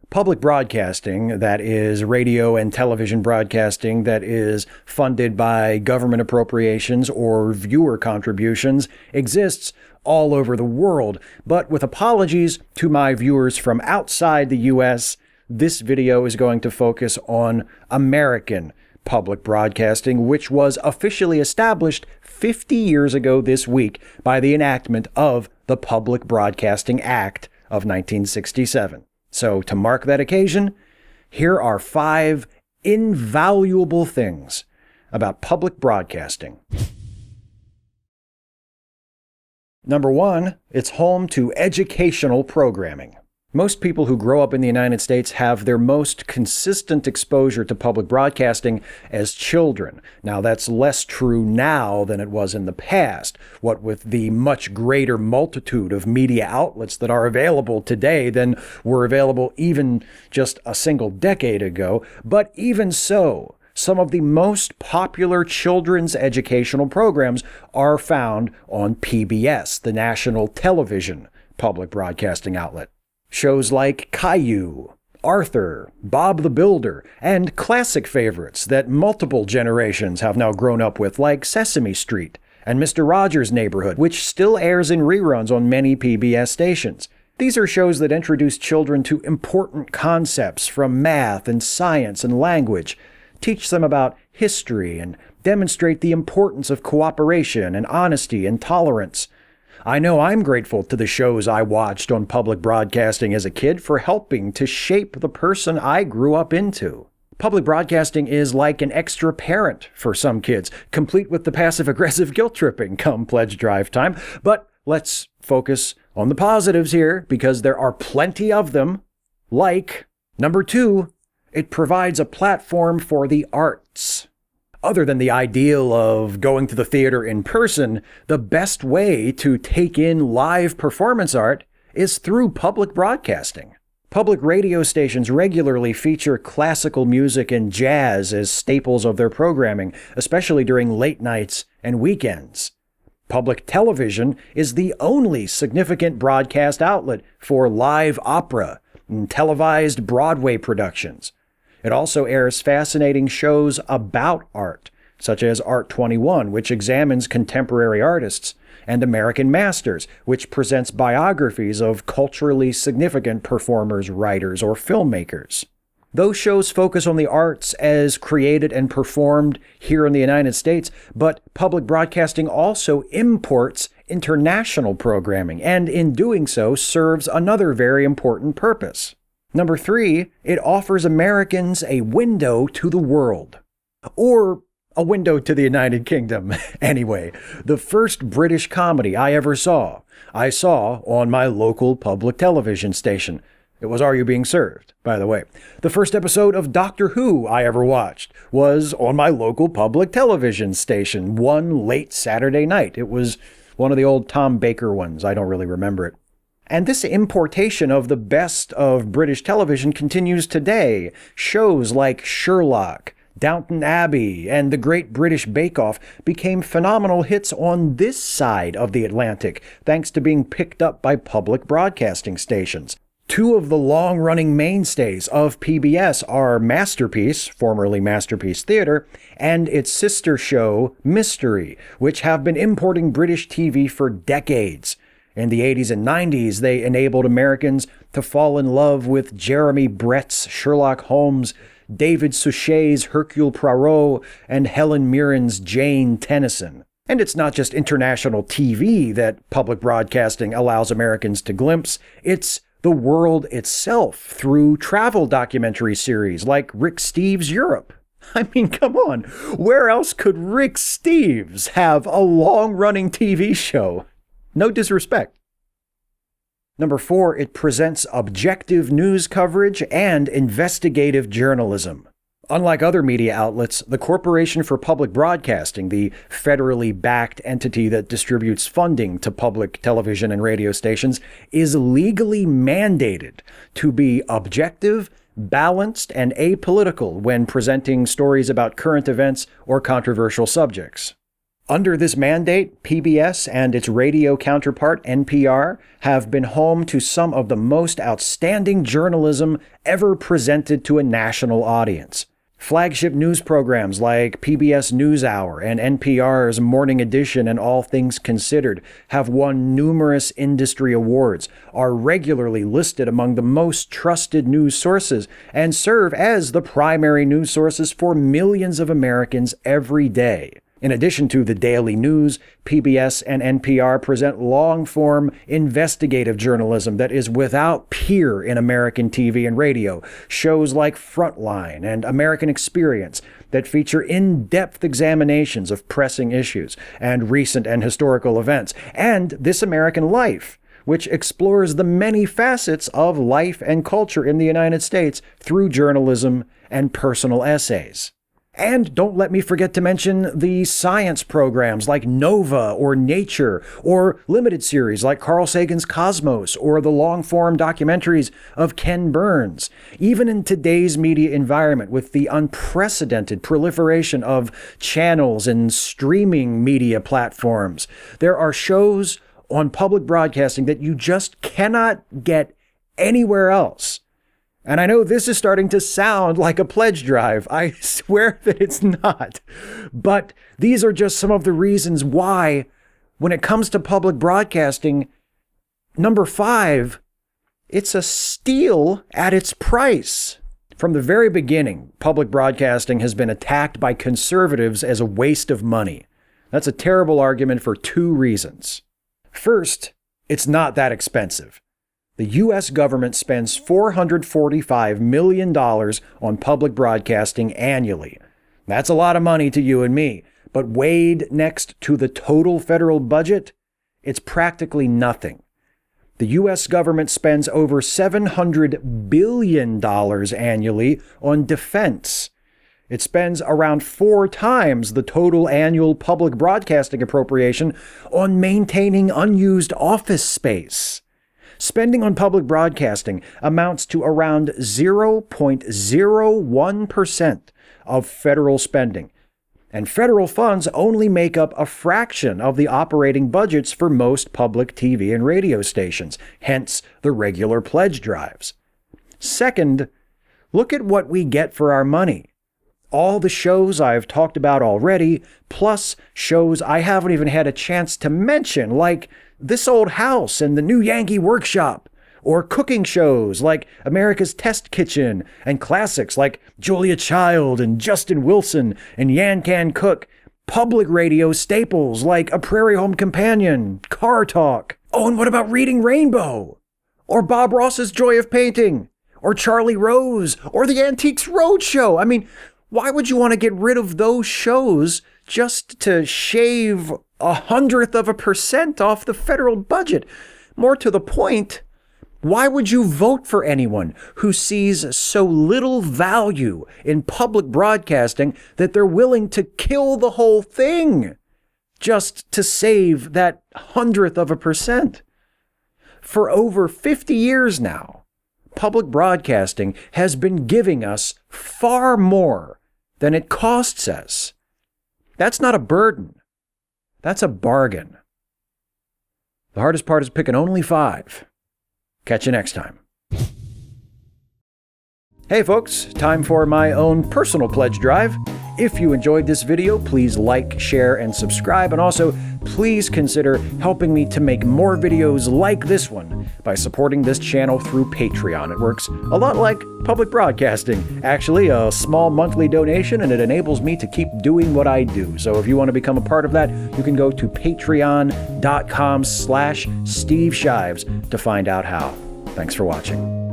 Public broadcasting, that is radio and television broadcasting that is funded by government appropriations or viewer contributions, exists all over the world. But with apologies to my viewers from outside the U.S., this video is going to focus on American public broadcasting, which was officially established 50 years ago this week by the enactment of the Public Broadcasting Act of 1967. So, to mark that occasion, here are 5 invaluable things about public broadcasting. Number 1, it's home to educational programming. Most people who grow up in the United States have their most consistent exposure to public broadcasting as children. Now, that's less true now than it was in the past, what with the much greater multitude of media outlets that are available today than were available even just a single decade ago. But even so, some of the most popular children's educational programs are found on PBS, the national television public broadcasting outlet. Shows like Caillou, Arthur, Bob the Builder, and classic favorites that multiple generations have now grown up with, like Sesame Street and Mr. Rogers' Neighborhood, which still airs in reruns on many PBS stations. These are shows that introduce children to important concepts from math and science and language, teach them about history, and demonstrate the importance of cooperation and honesty and tolerance. I know I'm grateful to the shows I watched on public broadcasting as a kid for helping to shape the person I grew up into. Public broadcasting is like an extra parent for some kids, complete with the passive-aggressive guilt tripping come pledge drive time. But let's focus on the positives here, because there are plenty of them. Like, number 2, it provides a platform for the arts. Other than the ideal of going to the theater in person, the best way to take in live performance art is through public broadcasting. Public radio stations regularly feature classical music and jazz as staples of their programming, especially during late nights and weekends. Public television is the only significant broadcast outlet for live opera and televised Broadway productions. It also airs fascinating shows about art, such as Art 21, which examines contemporary artists, and American Masters, which presents biographies of culturally significant performers, writers, or filmmakers. Those shows focus on the arts as created and performed here in the United States, but public broadcasting also imports international programming, and in doing so serves another very important purpose. Number 3, it offers Americans a window to the world. Or a window to the United Kingdom. Anyway, the first British comedy I ever saw, I saw on my local public television station. It was Are You Being Served, by the way. The first episode of Doctor Who I ever watched was on my local public television station one late Saturday night. It was one of the old Tom Baker ones. I don't really remember it. And this importation of the best of British television continues today. Shows like Sherlock, Downton Abbey, and The Great British Bake Off became phenomenal hits on this side of the Atlantic, thanks to being picked up by public broadcasting stations. 2 of the long-running mainstays of PBS are Masterpiece, formerly Masterpiece Theatre, and its sister show, Mystery, which have been importing British TV for decades. In the 80s and 90s, they enabled Americans to fall in love with Jeremy Brett's Sherlock Holmes, David Suchet's Hercule Poirot, and Helen Mirren's Jane Tennyson. And it's not just international TV that public broadcasting allows Americans to glimpse, it's the world itself through travel documentary series like Rick Steves' Europe. I mean, come on, where else could Rick Steves have a long-running TV show? No disrespect. Number 4, it presents objective news coverage and investigative journalism. Unlike other media outlets, the Corporation for Public Broadcasting, the federally backed entity that distributes funding to public television and radio stations, is legally mandated to be objective, balanced, and apolitical when presenting stories about current events or controversial subjects. Under this mandate, PBS and its radio counterpart, NPR, have been home to some of the most outstanding journalism ever presented to a national audience. Flagship news programs like PBS NewsHour and NPR's Morning Edition and All Things Considered have won numerous industry awards, are regularly listed among the most trusted news sources, and serve as the primary news sources for millions of Americans every day. In addition to the daily news, PBS and NPR present long-form investigative journalism that is without peer in American TV and radio. Shows like Frontline and American Experience that feature in-depth examinations of pressing issues and recent and historical events. And This American Life, which explores the many facets of life and culture in the United States through journalism and personal essays. And don't let me forget to mention the science programs like Nova or Nature, or limited series like Carl Sagan's Cosmos, or the long-form documentaries of Ken Burns. Even in today's media environment, with the unprecedented proliferation of channels and streaming media platforms, there are shows on public broadcasting that you just cannot get anywhere else. And I know this is starting to sound like a pledge drive. I swear that it's not. But these are just some of the reasons why, when it comes to public broadcasting, number 5, it's a steal at its price. From the very beginning, public broadcasting has been attacked by conservatives as a waste of money. That's a terrible argument for 2 reasons. First, it's not that expensive. The U.S. government spends $445 million on public broadcasting annually. That's a lot of money to you and me, but weighed next to the total federal budget, it's practically nothing. The U.S. government spends over $700 billion annually on defense. It spends around 4 times the total annual public broadcasting appropriation on maintaining unused office space. Spending on public broadcasting amounts to around 0.01% of federal spending, and federal funds only make up a fraction of the operating budgets for most public TV and radio stations, hence the regular pledge drives. Second, look at what we get for our money. All the shows I've talked about already, plus shows I haven't even had a chance to mention, like This Old House and The New Yankee Workshop, or cooking shows like America's Test Kitchen, and classics like Julia Child and Justin Wilson and Yan Can Cook, public radio staples like A Prairie Home Companion, Car Talk. Oh, and what about Reading Rainbow? Or Bob Ross's Joy of Painting? Or Charlie Rose? Or The Antiques Roadshow? I mean, why would you want to get rid of those shows just to shave 0.1% off the federal budget? More to the point, why would you vote for anyone who sees so little value in public broadcasting that they're willing to kill the whole thing just to save that 0.1%? For over 50 years now, public broadcasting has been giving us far more than it costs us. That's not a burden. That's a bargain. The hardest part is picking only 5. Catch you next time. Hey folks, time for my own personal pledge drive. If you enjoyed this video, please like, share, and subscribe. And also, please consider helping me to make more videos like this one by supporting this channel through Patreon. It works a lot like public broadcasting. Actually, a small monthly donation, and it enables me to keep doing what I do. So if you want to become a part of that, you can go to patreon.com/Steve Shives to find out how. Thanks for watching.